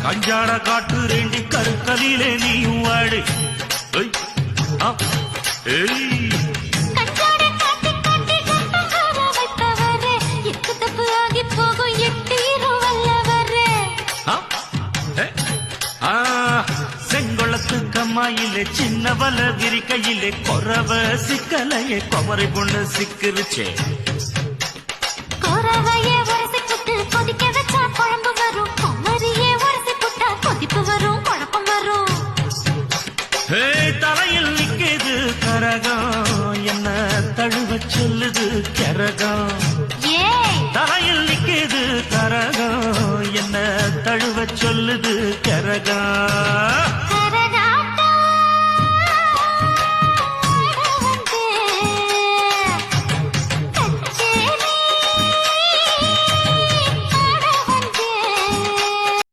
கஞ்சாட காட்டு ரெண்டி கருக்கலிலே நீயும் வாடு செங்கொளத்து கம்மாயிலே சின்ன வல விரிக்கையிலே கொறவ சிக்கலையே குமரி பொண்ணு சிக்கிருச்சே கொறவையே உரசி புட்டு கொதிக்க வச்சா குழம்பு வரும் குமரியே உரசி புட்டா கொதிப்பு வரும் குழப்பம் வரும் தலையில் நிக்கிது கரகம் என்ன தழுவ சொல்லுது கரகம் தலையில் நிக்கிது கரகம் என்ன தழுவ சொல்லுது கரகம்